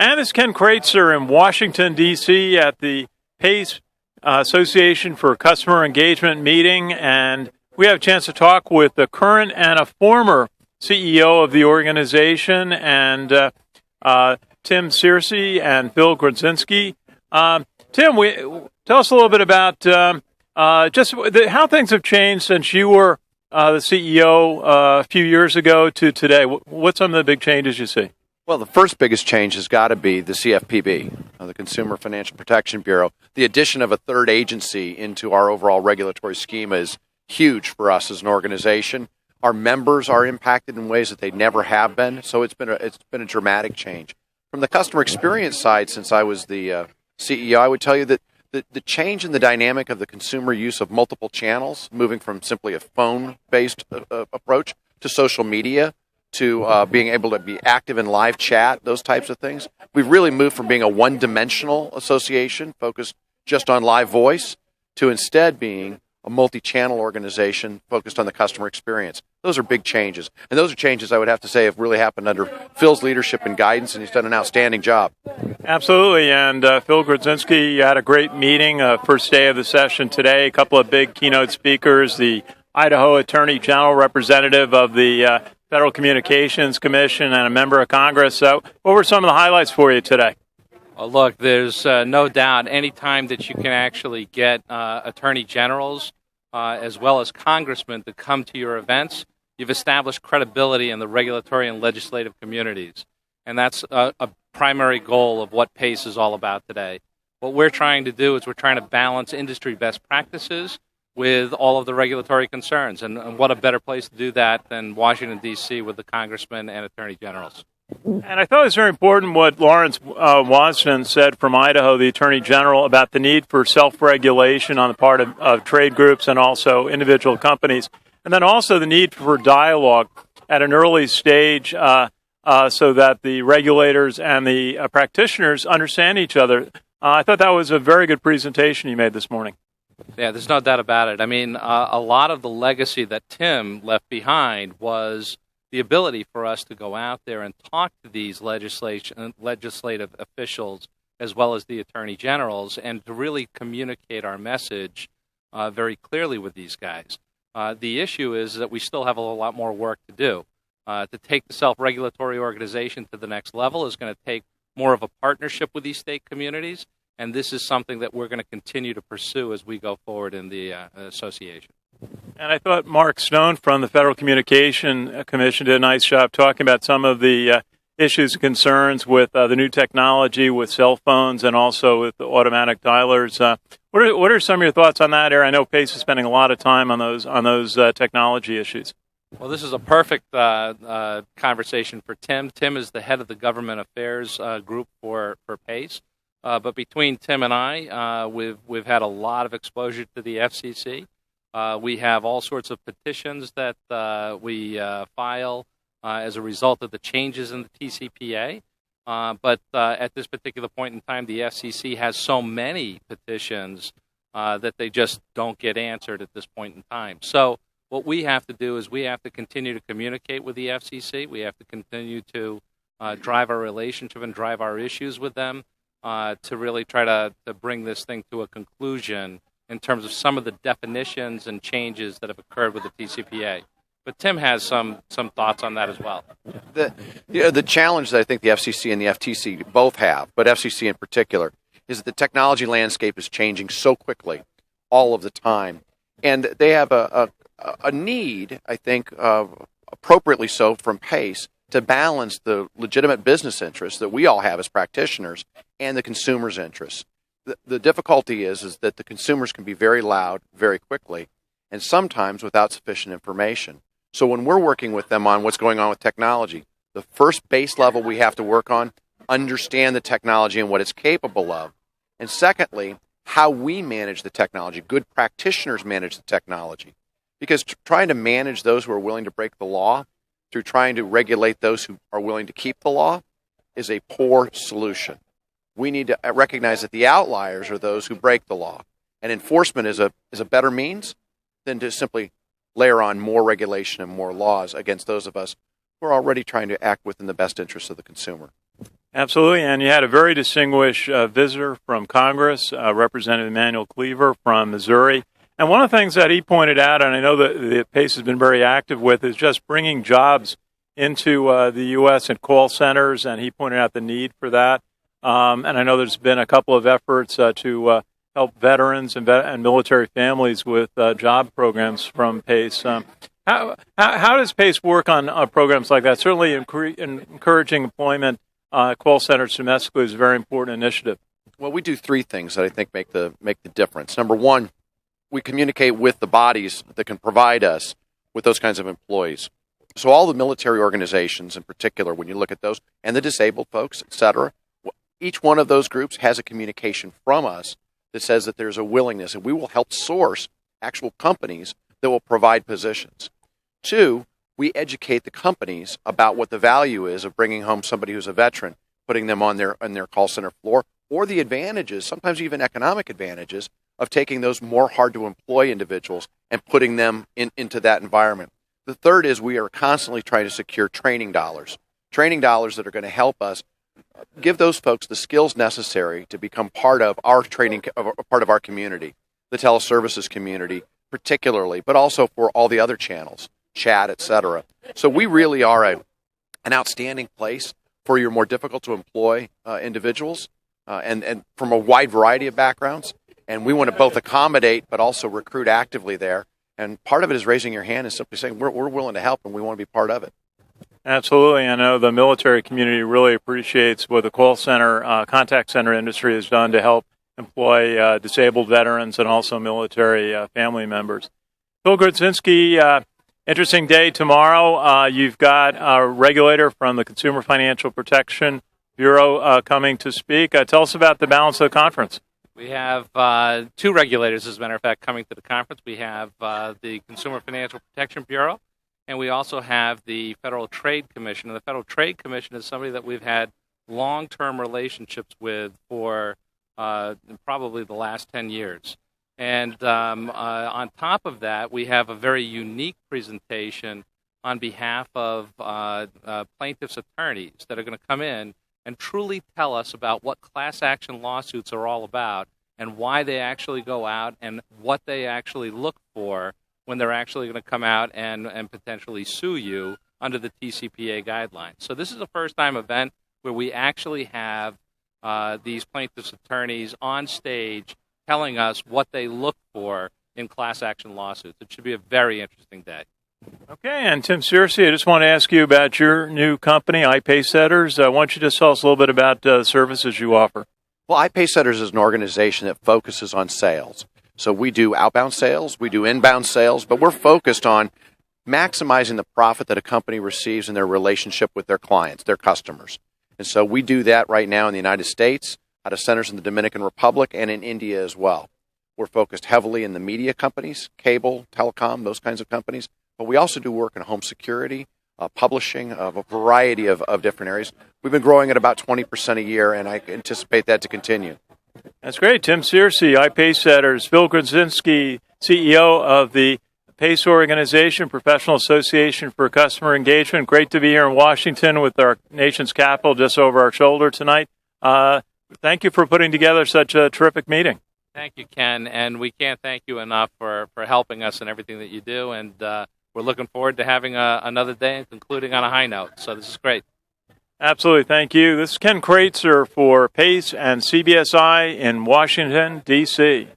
And this is Ken Kraetzer in Washington, D.C. at the PACE Association for Customer Engagement meeting. And we have a chance to talk with the current and a former CEO of the organization, and Tim Searcy and Phil Grodzinski. Tim, tell us a little bit about how things have changed since you were the CEO a few years ago to today. What's some of the big changes you see? Well, the first biggest change has got to be the CFPB, the Consumer Financial Protection Bureau. The addition of a third agency into our overall regulatory schema is huge for us as an organization. Our members are impacted in ways that they never have been, so it's been a dramatic change. From the customer experience side, since I was the CEO, I would tell you that the change in the dynamic of the consumer use of multiple channels, moving from simply a phone-based approach to social media, to being able to be active in live chat, those types of things. We've really moved from being a one-dimensional association focused just on live voice to instead being a multi-channel organization focused on the customer experience. Those are big changes. And those are changes I would have to say have really happened under Phil's leadership and guidance, and he's done an outstanding job. Absolutely. And Phil Grodzinski, you had a great meeting, first day of the session today, a couple of big keynote speakers, the Idaho Attorney General representative of the Federal Communications Commission and a member of Congress. So what were some of the highlights for you today? Well, look, there's no doubt any time that you can actually get attorney generals as well as congressmen to come to your events, you've established credibility in the regulatory and legislative communities. And that's a primary goal of what PACE is all about today. What we're trying to do is we're trying to balance industry best practices with all of the regulatory concerns. And what a better place to do that than Washington, D.C. with the congressmen and attorney generals. And I thought it was very important what Lawrence Wasden said from Idaho, the Attorney General, about the need for self-regulation on the part of trade groups and also individual companies, and then also the need for dialogue at an early stage so that the regulators and the practitioners understand each other. I thought that was a very good presentation you made this morning. Yeah, there's no doubt about it. I mean, a lot of the legacy that Tim left behind was the ability for us to go out there and talk to these legislative officials as well as the attorney generals and to really communicate our message very clearly with these guys. The issue is that we still have a lot more work to do. To take the self-regulatory organization to the next level is going to take more of a partnership with these state communities, and this is something that we're going to continue to pursue as we go forward in the association. And I thought Mark Stone from the Federal Communication Commission did a nice job talking about some of the issues and concerns with the new technology with cell phones and also with the automatic dialers. What are some of your thoughts on that, Aaron? I know PACE is spending a lot of time on those technology issues. Well, this is a perfect conversation for Tim. Tim is the head of the government affairs group for PACE. But between Tim and I, we've had a lot of exposure to the FCC. We have all sorts of petitions that we file as a result of the changes in the TCPA. But at this particular point in time, the FCC has so many petitions that they just don't get answered at this point in time. So what we have to do is we have to continue to communicate with the FCC. We have to continue to drive our relationship and drive our issues with them to really try to bring this thing to a conclusion in terms of some of the definitions and changes that have occurred with the TCPA. But Tim has some thoughts on that as well. The challenge that I think the FCC and the FTC both have, but FCC in particular, is that the technology landscape is changing so quickly all of the time. And they have a need, I think, appropriately so from PACE, to balance the legitimate business interests that we all have as practitioners and the consumer's interests. The difficulty is that the consumers can be very loud very quickly and sometimes without sufficient information. So when we're working with them on what's going on with technology, the first base level we have to work on, understand the technology and what it's capable of. And secondly, how we manage the technology. Good practitioners manage the technology. Because trying to manage those who are willing to break the law through trying to regulate those who are willing to keep the law is a poor solution. We need to recognize that the outliers are those who break the law. And enforcement is a better means than to simply layer on more regulation and more laws against those of us who are already trying to act within the best interests of the consumer. Absolutely, and you had a very distinguished visitor from Congress, Representative Emanuel Cleaver from Missouri. And one of the things that he pointed out, and I know that the PACE has been very active with, is just bringing jobs into the U.S. and call centers, and he pointed out the need for that. And I know there's been a couple of efforts to help veterans and military families with job programs from PACE. How does PACE work on programs like that? Certainly encouraging employment call centers domestically is a very important initiative. Well, we do three things that I think make the difference. Number one, we communicate with the bodies that can provide us with those kinds of employees. So all the military organizations in particular, when you look at those, and the disabled folks, et cetera, each one of those groups has a communication from us that says that there's a willingness, and we will help source actual companies that will provide positions. Two, we educate the companies about what the value is of bringing home somebody who's a veteran, putting them on their call center floor, or the advantages, sometimes even economic advantages, of taking those more hard-to-employ individuals and putting them into that environment. The third is we are constantly trying to secure training dollars that are going to help us give those folks the skills necessary to become part of our training, part of our community, the teleservices community particularly, but also for all the other channels, chat, etc. So we really are an outstanding place for your more difficult to employ individuals and from a wide variety of backgrounds. And we want to both accommodate but also recruit actively there. And part of it is raising your hand and simply saying we're willing to help and we want to be part of it. Absolutely. I know the military community really appreciates what the call center, contact center industry has done to help employ disabled veterans and also military family members. Phil Grudzinski, interesting day tomorrow. You've got a regulator from the Consumer Financial Protection Bureau coming to speak. Tell us about the balance of the conference. We have two regulators, as a matter of fact, coming to the conference. We have the Consumer Financial Protection Bureau, and we also have the Federal Trade Commission. And the Federal Trade Commission is somebody that we've had long-term relationships with for probably the last 10 years. And on top of that, we have a very unique presentation on behalf of plaintiffs' attorneys that are going to come in and truly tell us about what class action lawsuits are all about and why they actually go out and what they actually look for when they're actually going to come out and potentially sue you under the TCPA guidelines. So this is a first-time event where we actually have these plaintiffs' attorneys on stage telling us what they look for in class action lawsuits. It should be a very interesting day. Okay, and Tim Searcy, I just want to ask you about your new company, iPaysetters. Why don't you just tell us a little bit about the services you offer? Well, iPaysetters is an organization that focuses on sales. So we do outbound sales, we do inbound sales, but we're focused on maximizing the profit that a company receives in their relationship with their clients, their customers. And so we do that right now in the United States, out of centers in the Dominican Republic, and in India as well. We're focused heavily in the media companies, cable, telecom, those kinds of companies. But we also do work in home security, publishing, of a variety of different areas. We've been growing at about 20% a year, and I anticipate that to continue. That's great. Tim Searcy, iPaysetters. Phil Grudzinski, CEO of the PACE organization, Professional Association for Customer Engagement. Great to be here in Washington with our nation's capital just over our shoulder tonight. Thank you for putting together such a terrific meeting. Thank you, Ken, and we can't thank you enough for helping us in everything that you do, and we're looking forward to having another day and concluding on a high note. So this is great. Absolutely. Thank you. This is Ken Kraetzer for PACE and CBSI in Washington, D.C.